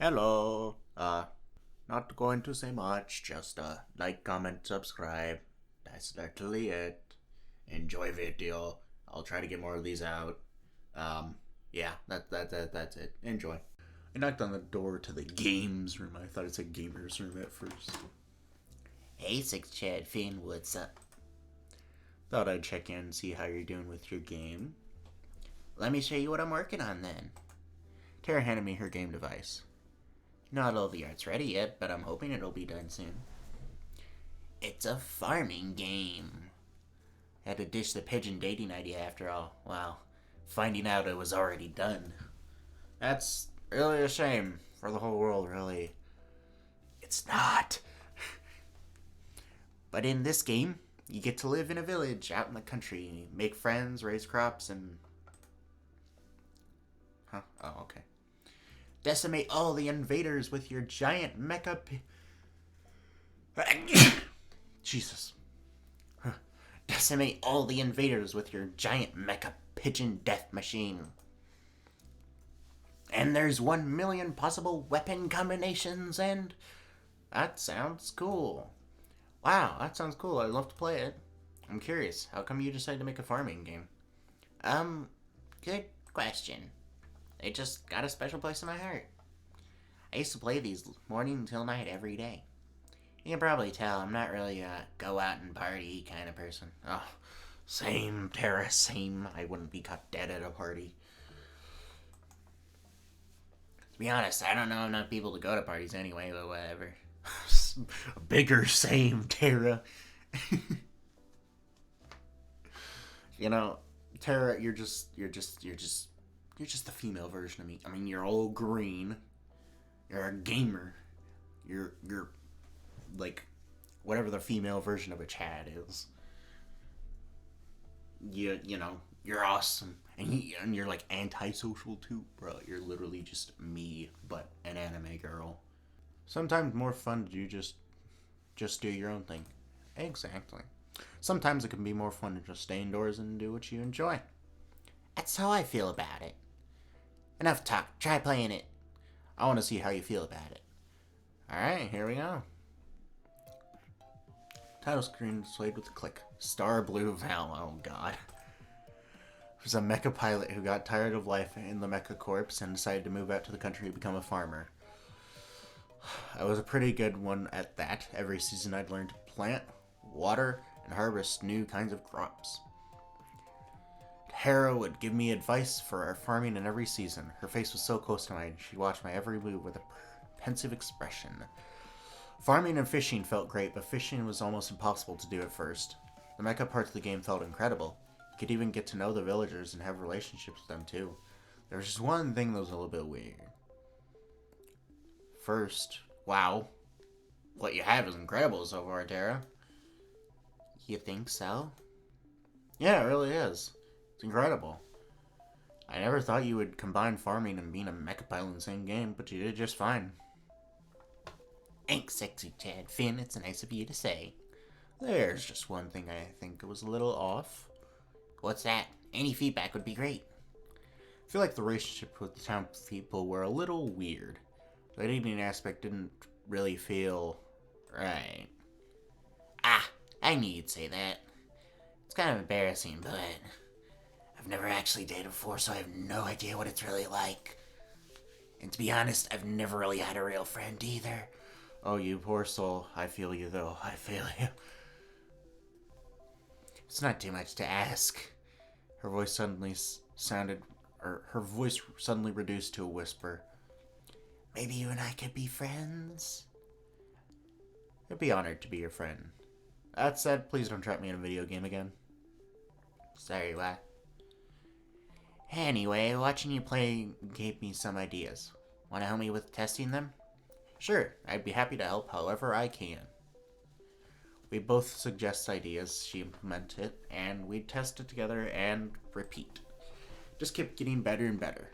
Hello. Not going to say much. Just like, comment, subscribe. That's literally it. Enjoy video. I'll try to get more of these out. Yeah, that's it. Enjoy. I knocked on the door to the games room. I thought it said gamers room at first. Hey, Six Chad Finn, what's up? Thought I'd check in and see how you're doing with your game. Let me show you what I'm working on then. Tara handed me her game device. Not all the art's ready yet, but I'm hoping it'll be done soon. It's a farming game. Had to ditch the pigeon dating idea after all. Wow, finding out it was already done. That's really a shame for the whole world, really. It's not. But in this game, you get to live in a village out in the country, make friends, raise crops, and... Huh? Oh, okay. Decimate all the invaders with your giant mecha... Jesus. Decimate all the invaders with your giant mecha pigeon death machine. And there's 1,000,000 possible weapon combinations, and... That sounds cool. Wow, that sounds cool. I'd love to play it. I'm curious, how come you decided to make a farming game? Good question. It just got a special place in my heart. I used to play these morning until night every day. You can probably tell I'm not really a go out and party kind of person. Oh, same, Tara, same. I wouldn't be caught dead at a party. To be honest, I don't know enough people to go to parties anyway, but whatever. Bigger same, Tara. You know, Tara, you're just the female version of me. I mean, you're all green. You're a gamer. You're like whatever the female version of a Chad is. You know, you're awesome, and you're like antisocial too, bro. You're literally just me, but an anime girl. Sometimes more fun to just do your own thing. Exactly. Sometimes it can be more fun to just stay indoors and do what you enjoy. That's how I feel about it. Enough talk. Try playing it. I want to see how you feel about it. Alright, here we go. Title screen displayed with a click. Star Blue Val. Oh god. There's a mecha pilot who got tired of life in the mecha corps and decided to move out to the country to become a farmer. I was a pretty good one at that. Every season I'd learn to plant, water, and harvest new kinds of crops. Hera would give me advice for our farming in every season. Her face was so close to mine, she watched my every move with a pensive expression. Farming and fishing felt great, but fishing was almost impossible to do at first. The mecha parts of the game felt incredible. You could even get to know the villagers and have relationships with them too. There was just one thing that was a little bit weird. First, wow. What you have is incredible so far, Tara. You think so? Yeah, it really is. It's incredible. I never thought you would combine farming and being a mecha pilot in the same game, but you did just fine. Thanks, Sexy Chad Finn. It's nice of you to say. There's just one thing I think was a little off. What's that? Any feedback would be great. I feel like the relationship with the townspeople were a little weird. The evening aspect didn't really feel right. Ah, I knew you'd say that. It's kind of embarrassing, but I've never actually dated before, so I have no idea what it's really like. And to be honest, I've never really had a real friend either. Oh, you poor soul. I feel you, though. I feel you. It's not too much to ask. Her voice suddenly reduced to a whisper. Maybe you and I could be friends? I'd be honored to be your friend. That said, please don't trap me in a video game again. Sorry, what? Anyway, watching you play gave me some ideas. Want to help me with testing them? Sure, I'd be happy to help however I can. We both suggest ideas, she implement it, and we test it together and repeat. Just kept getting better and better.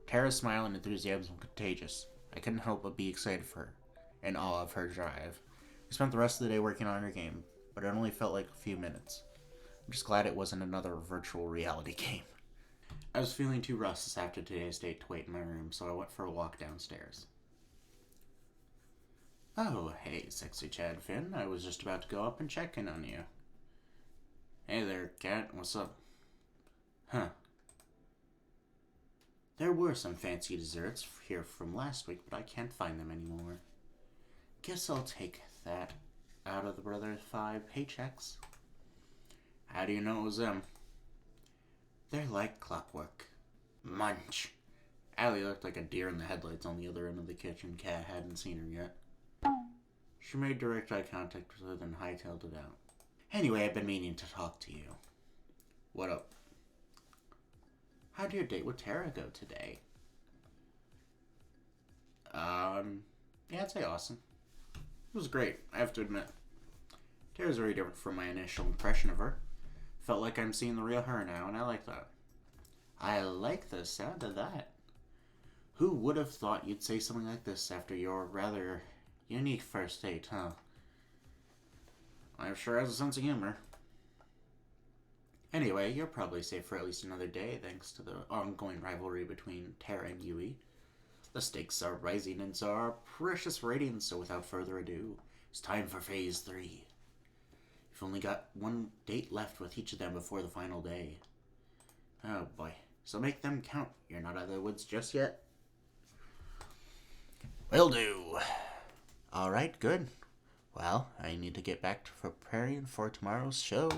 Tara's smile and enthusiasm were contagious. I couldn't help but be excited for her, in awe of her drive. We spent the rest of the day working on her game, but it only felt like a few minutes. I'm just glad it wasn't another virtual reality game. I was feeling too restless after today's date to wait in my room, so I went for a walk downstairs. Oh, hey, sexy Chad Finn. I was just about to go up and check in on you. Hey there, Cat. What's up? Huh. There were some fancy desserts here from last week, but I can't find them anymore. Guess I'll take that out of the Brothers 5 paychecks. How do you know it was them? They're like clockwork. Munch. Allie looked like a deer in the headlights on the other end of the kitchen. Cat hadn't seen her yet. She made direct eye contact with her, then hightailed it out. Anyway, I've been meaning to talk to you. What up? How'd your date with Tara go today? Yeah, I'd say awesome. It was great, I have to admit. Tara's very different from my initial impression of her. Felt like I'm seeing the real her now, and I like that. I like the sound of that. Who would have thought you'd say something like this after your rather unique first date, huh? I'm sure has a sense of humor. Anyway, you're probably safe for at least another day thanks to the ongoing rivalry between Tara and Yui. The stakes are rising and so are precious ratings, so without further ado, it's time for Phase 3. You've only got one date left with each of them before the final day. Oh boy, so make them count. You're not out of the woods just yet. Will do. Alright, good. Well, I need to get back to preparing for tomorrow's show.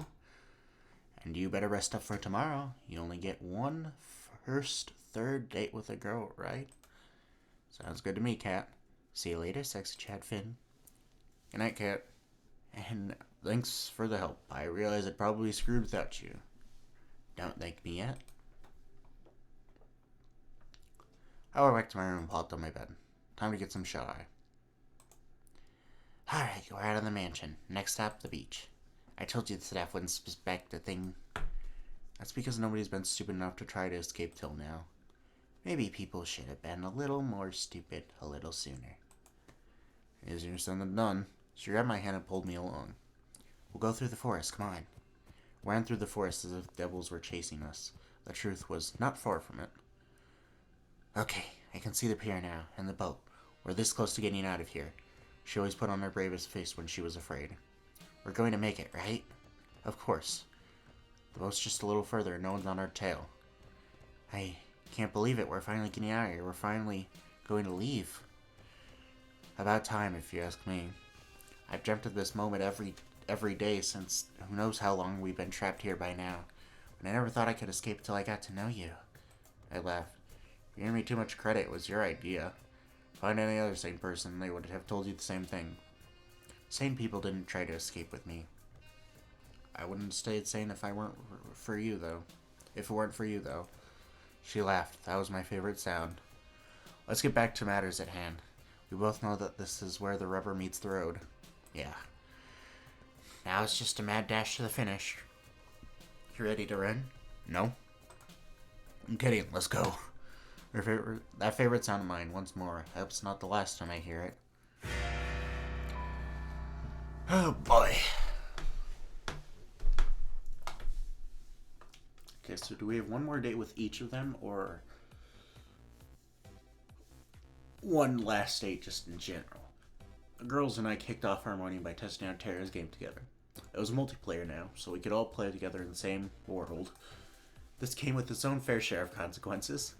And you better rest up for tomorrow. You only get one first third date with a girl, right? Sounds good to me, Cat. See you later, sexy Chad Finn. Good night, Cat. And thanks for the help. I realize I'd probably screwed without you. Don't thank me yet. I went back to my room and plopped on my bed. Time to get some shut-eye. Alright, we're out of the mansion. Next stop, the beach. I told you the staff wouldn't suspect a thing. That's because nobody's been stupid enough to try to escape till now. Maybe people should have been a little more stupid a little sooner. Easier said than done. She grabbed my hand and pulled me along. We'll go through the forest, come on. We ran through the forest as if devils were chasing us. The truth was not far from it. Okay, I can see the pier now, and the boat. We're this close to getting out of here. She always put on her bravest face when she was afraid. We're going to make it, right? Of course. The boat's just a little further and no one's on our tail. I can't believe it. We're finally getting out of here. We're finally going to leave. About time, if you ask me. I've dreamt of this moment every day since who knows how long we've been trapped here by now. And I never thought I could escape till I got to know you. I laughed. You gave me too much credit. It was your idea. Find any other sane person, they would have told you the same thing. Sane people didn't try to escape with me. I wouldn't have stayed sane if I weren't for you, though. If it weren't for you, though. She laughed. That was my favorite sound. Let's get back to matters at hand. We both know that this is where the rubber meets the road. Yeah. Now it's just a mad dash to the finish. You ready to run? No? I'm kidding. Let's go. That favorite sound of mine, once more. I hope it's not the last time I hear it. Oh boy. Okay, so do we have one more date with each of them, or one last date just in general? The girls and I kicked off our morning by testing out Tara's game together. It was multiplayer now, so we could all play together in the same world. This came with its own fair share of consequences.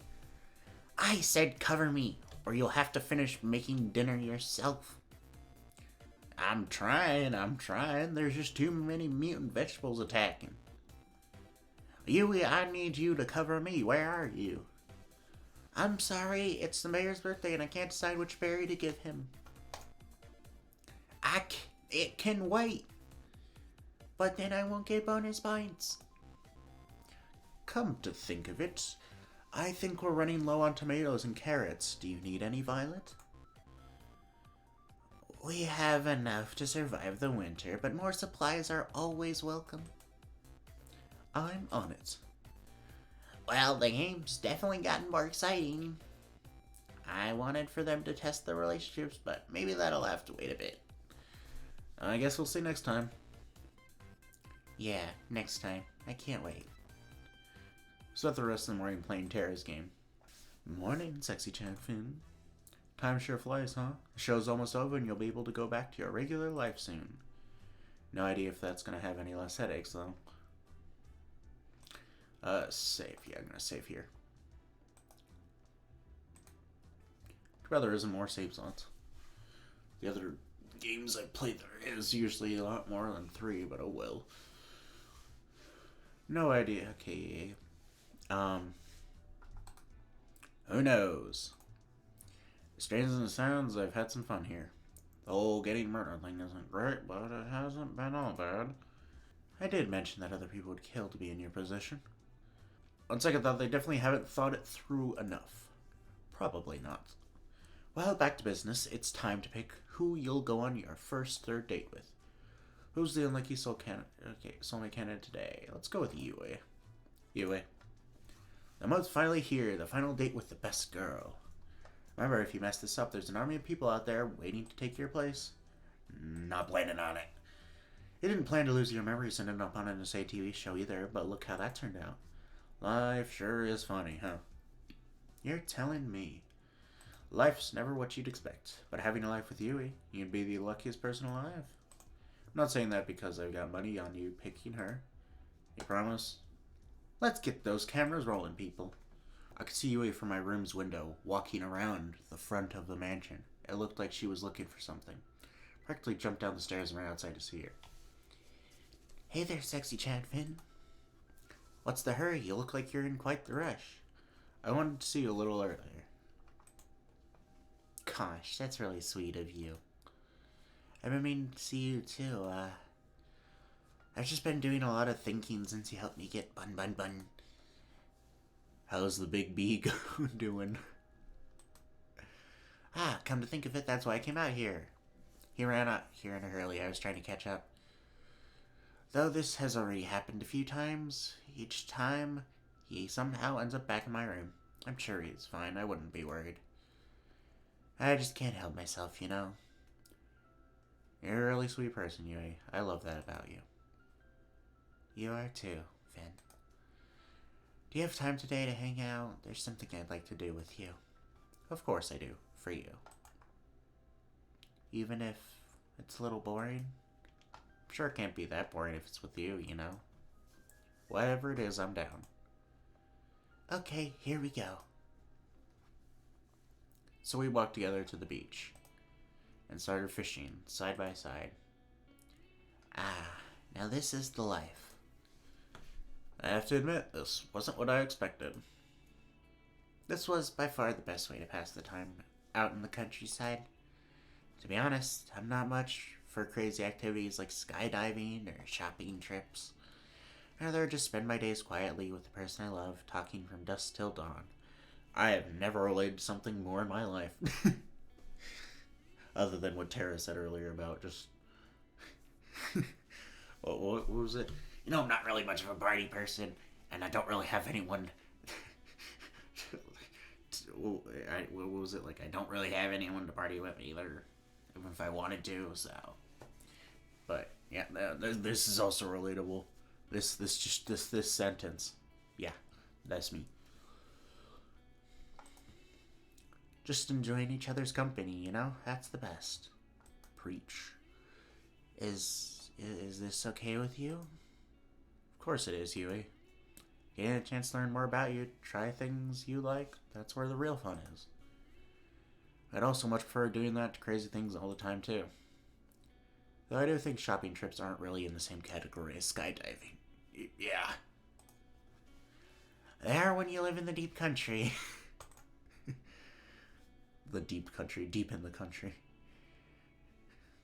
I said cover me, or you'll have to finish making dinner yourself. I'm trying. There's just too many mutant vegetables attacking. Yui, I need you to cover me. Where are you? I'm sorry, it's the mayor's birthday and I can't decide which berry to give him. It can wait. But then I won't get bonus points. Come to think of it, I think we're running low on tomatoes and carrots. Do you need any, Violet? We have enough to survive the winter, but more supplies are always welcome. I'm on it. Well, the game's definitely gotten more exciting. I wanted for them to test the relationships, but maybe that'll have to wait a bit. I guess we'll see next time. Yeah, next time. I can't wait. Spent the rest of the morning playing Tara's game. Morning, sexy champion. Time sure flies, huh? The show's almost over and you'll be able to go back to your regular life soon. No idea if that's gonna have any less headaches, though. Save. Yeah, I'm gonna save here. Too bad there isn't more save slots. The other games I played there is usually a lot more than 3, but oh well. No idea. Okay. Who knows? As strange as it sounds, I've had some fun here. The whole getting murdered thing isn't great, but it hasn't been all bad. I did mention that other people would kill to be in your position. On second thought, they definitely haven't thought it through enough. Probably not. Well, back to business. It's time to pick who you'll go on your first third date with. Who's the unlucky soulmate candidate today? Let's go with Yue. Yue. The moment's finally here, the final date with the best girl. Remember, if you mess this up, there's an army of people out there waiting to take your place. Not planning on it. You didn't plan to lose your memories and end up on an SA TV show either, but look how that turned out. Life sure is funny, huh? You're telling me. Life's never what you'd expect, but having a life with Yui, you'd be the luckiest person alive. I'm not saying that because I've got money on you picking her. You promise? Let's get those cameras rolling, people. I could see Yui from my room's window, walking around the front of the mansion. It looked like she was looking for something. Practically jumped down the stairs and ran outside to see her. Hey there, sexy Chad Finn. What's the hurry? You look like you're in quite the rush. I wanted to see you a little earlier. Gosh, that's really sweet of you. I've been meaning to see you too. I've just been doing a lot of thinking since you helped me get bun. How's the big bee doing? Come to think of it, that's why I came out here. He ran out here in a hurry. I was trying to catch up. Though this has already happened a few times, each time he somehow ends up back in my room. I'm sure he's fine. I wouldn't be worried. I just can't help myself, you know. You're a really sweet person, Yui. I love that about you. You are too, Finn. Do you have time today to hang out? There's something I'd like to do with you. Of course I do. For you. Even if it's a little boring? I'm sure it can't be that boring if it's with you, you know? Whatever it is, I'm down. Okay, here we go. So we walked together to the beach and started fishing side by side. Now this is the life. I have to admit, this wasn't what I expected. This was by far the best way to pass the time out in the countryside. To be honest, I'm not much for crazy activities like skydiving or shopping trips. I'd rather just spend my days quietly with the person I love, talking from dusk till dawn. I have never related to something more in my life. Other than what Tara said earlier about just... what was it? You know, I'm not really much of a party person, and I don't really have anyone... what was it? Like, I don't really have anyone to party with either, even if I wanted to, so... But, yeah, this is also relatable. This sentence. Yeah, that's me. Just enjoying each other's company, you know? That's the best. Preach. Is this okay with you? Of course it is, Yui. Getting a chance to learn more about you, try things you like, that's where the real fun is. I'd also much prefer doing that to crazy things all the time, too. Though I do think shopping trips aren't really in the same category as skydiving. Yeah. They are when you live in the deep country. The deep country, deep in the country.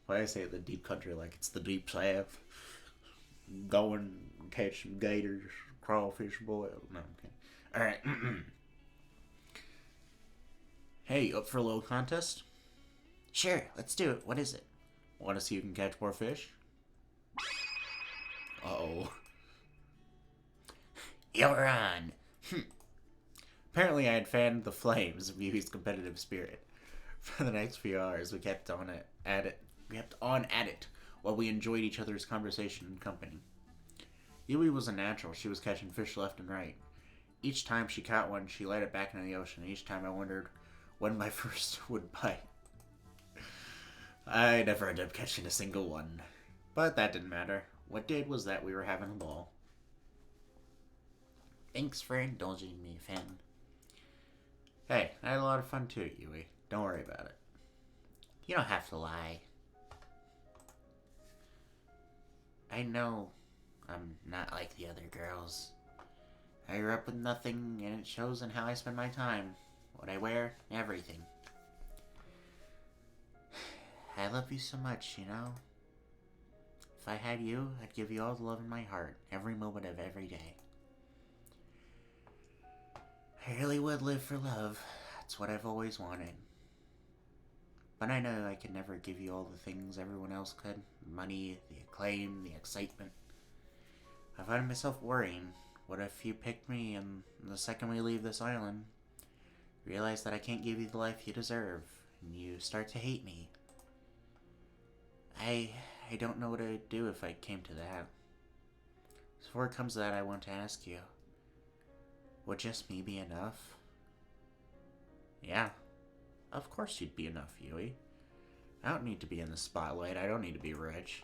Why I say the deep country like it's the deep south. Go and catch some gators, crawfish, boil. No, okay. Alright. Hey, up for a little contest? Sure, let's do it. What is it? Want to see who can catch more fish? Uh-oh. You're on. Apparently I had fanned the flames of Yui's competitive spirit. For the next few hours, we kept on at it while we enjoyed each other's conversation and company. Yui was a natural. She was catching fish left and right. Each time she caught one, she let it back into the ocean. Each time I wondered when my first would bite. I never ended up catching a single one. But that didn't matter. What did was that we were having a ball. Thanks for indulging me, Finn. Hey, I had a lot of fun too, Yui. Don't worry about it. You don't have to lie. I know I'm not like the other girls. I grew up with nothing, and it shows in how I spend my time. What I wear, everything. I love you so much, you know? If I had you, I'd give you all the love in my heart, every moment of every day. I really would live for love. That's what I've always wanted. But I know I could never give you all the things everyone else could. The money, the acclaim, the excitement. I find myself worrying. What if you pick me and the second we leave this island, realize that I can't give you the life you deserve, and you start to hate me? I don't know what I'd do if I came to that. Before it comes to that, I want to ask you, would just me be enough? Yeah, of course you'd be enough, Yui. I don't need to be in the spotlight, I don't need to be rich.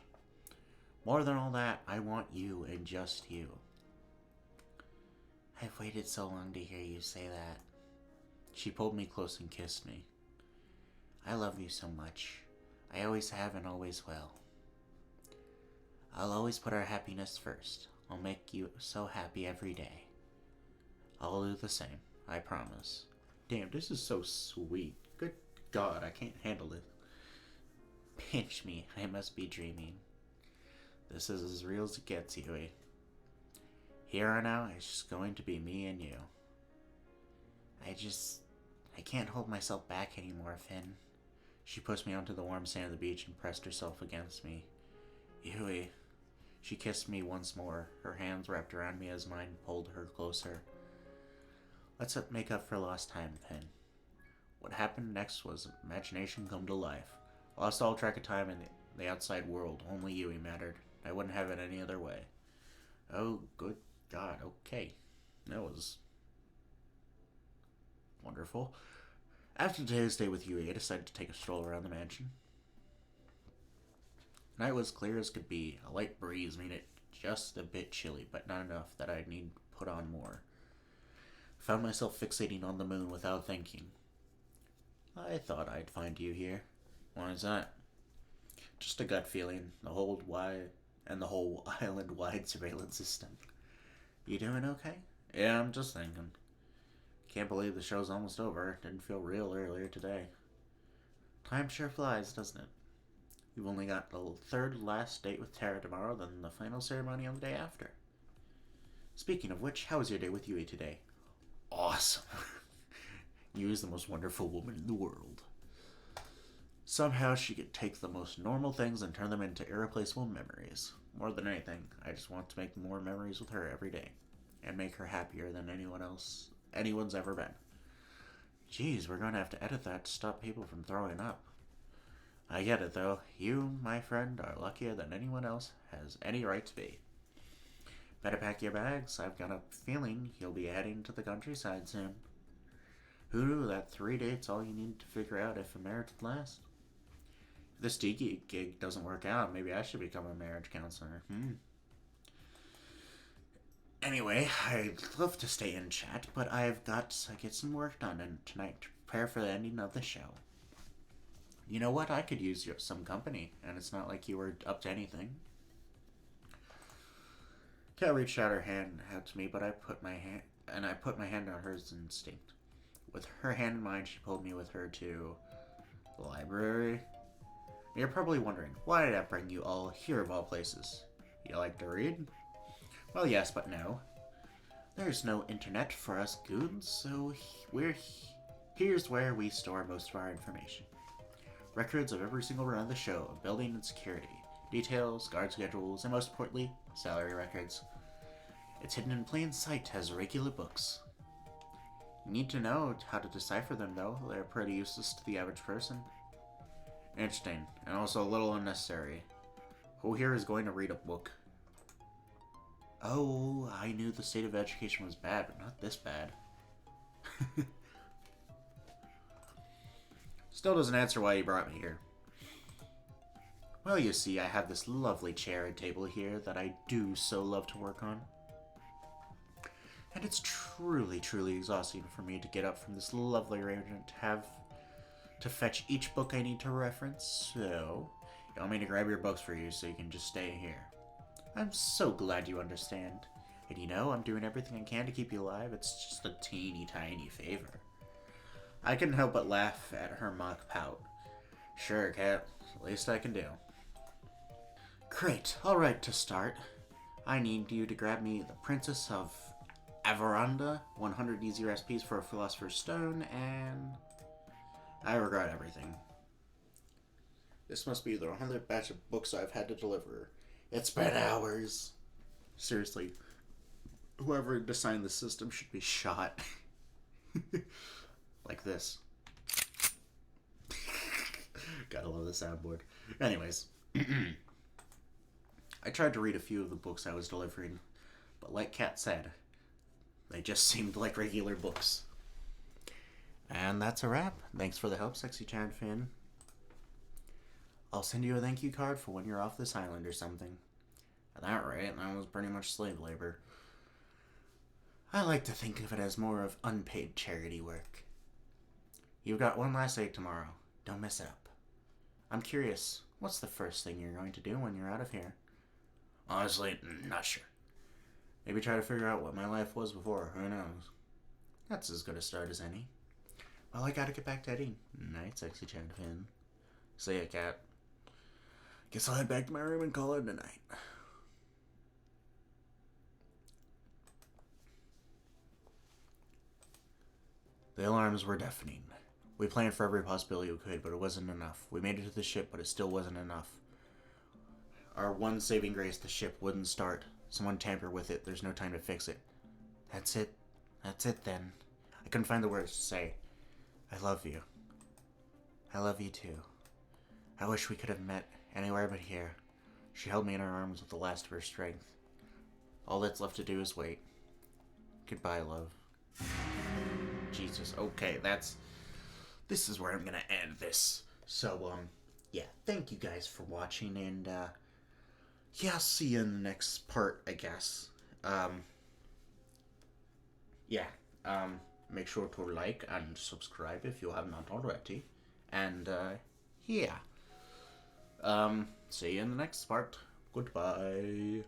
More than all that, I want you and just you. I've waited so long to hear you say that. She pulled me close and kissed me. I love you so much. I always have and always will. I'll always put our happiness first. I'll make you so happy every day. I'll do the same, I promise. Damn, this is so sweet. Good God, I can't handle it. Pinch me, I must be dreaming. This is as real as it gets, Yui. Here on out, it's just going to be me and you. I can't hold myself back anymore, Finn. She pushed me onto the warm sand of the beach and pressed herself against me. Yui. She kissed me once more, her hands wrapped around me as mine pulled her closer. Let's make up for lost time, Finn. What happened next was imagination come to life. I lost all track of time in the outside world. Only Yui mattered. I wouldn't have it any other way. Oh, good God, okay. That was wonderful. After today's day with Yui, I decided to take a stroll around the mansion. Night was clear as could be. A light breeze made it just a bit chilly, but not enough that I'd need to put on more. I found myself fixating on the moon without thinking. I thought I'd find you here. Why is that? Just a gut feeling. The whole island-wide surveillance system. You doing okay? Yeah, I'm just thinking. Can't believe the show's almost over. Didn't feel real earlier today. Time sure flies, doesn't it? We've only got the third last date with Tara tomorrow, then the final ceremony on the day after. Speaking of which, how was your day with Yui today? Awesome. Yui is the most wonderful woman in the world. Somehow she could take the most normal things and turn them into irreplaceable memories. More than anything, I just want to make more memories with her every day. And make her happier than anyone's ever been. Jeez, we're going to have to edit that to stop people from throwing up. I get it, though. You, my friend, are luckier than anyone else has any right to be. Better pack your bags. I've got a feeling you'll be heading to the countryside soon. Who knew that 3 dates all you need to figure out if a marriage would last? If this tiki gig doesn't work out, maybe I should become a marriage counselor. Anyway, I'd love to stay and chat, but I've got to get some work done tonight to prepare for the ending of the show. You know what? I could use some company, and it's not like you were up to anything. Kat reached out her hand out to me, but I put my hand on hers instinct. With her hand in mine, she pulled me with her to the library. You're probably wondering, why did I bring you all here of all places? You like to read? Well, yes, but no. There's no internet for us goons, so here's where we store most of our information. Records of every single run of the show, building and security, details, guard schedules, and most importantly, salary records. It's hidden in plain sight as regular books. You need to know how to decipher them, though. They're pretty useless to the average person. Interesting, and also a little unnecessary. Who here is going to read a book? Oh, I knew the state of education was bad, but not this bad. Still doesn't answer why you brought me here. Well, you see, I have this lovely chair and table here that I do so love to work on. And it's truly, truly exhausting for me to get up from this lovely arrangement to have to fetch each book I need to reference, so you want me to grab your books for you so you can just stay here. I'm so glad you understand. And you know, I'm doing everything I can to keep you alive. It's just a teeny tiny favor. I couldn't help but laugh at her mock pout. Sure, Cat. The least I can do. Great. Alright, to start, I need you to grab me The Princess of Averanda, 100 Easy Recipes for a Philosopher's Stone, and I regret everything. This must be the 100th batch of books I've had to deliver. It's been hours. Seriously, whoever designed the system should be shot. Like this. Gotta love the soundboard. Anyways. I tried to read a few of the books I was delivering, but like Kat said, they just seemed like regular books. And that's a wrap. Thanks for the help, Sexy Chad fan. I'll send you a thank you card for when you're off this island or something. At that rate, that was pretty much slave labor. I like to think of it as more of unpaid charity work. You've got one last date tomorrow. Don't mess it up. I'm curious, what's the first thing you're going to do when you're out of here? Honestly, not sure. Maybe try to figure out what my life was before, who knows. That's as good a start as any. Well, I gotta get back to editing. Night, Sexy Chad fan. See ya, Cat. Guess I'll head back to my room and call it a night. The alarms were deafening. We planned for every possibility we could, but it wasn't enough. We made it to the ship, but it still wasn't enough. Our one saving grace, the ship wouldn't start. Someone tampered with it. There's no time to fix it. That's it. That's it then. I couldn't find the words to say. I love you. I love you too. I wish we could have met anywhere but here. She held me in her arms with the last of her strength. All that's left to do is wait. Goodbye, love. Jesus. Okay, this is where I'm gonna end this. So, yeah, thank you guys for watching, and, yeah, I'll see you in the next part, I guess. Yeah, make sure to like and subscribe if you have not already. And, yeah. See you in the next part. Goodbye.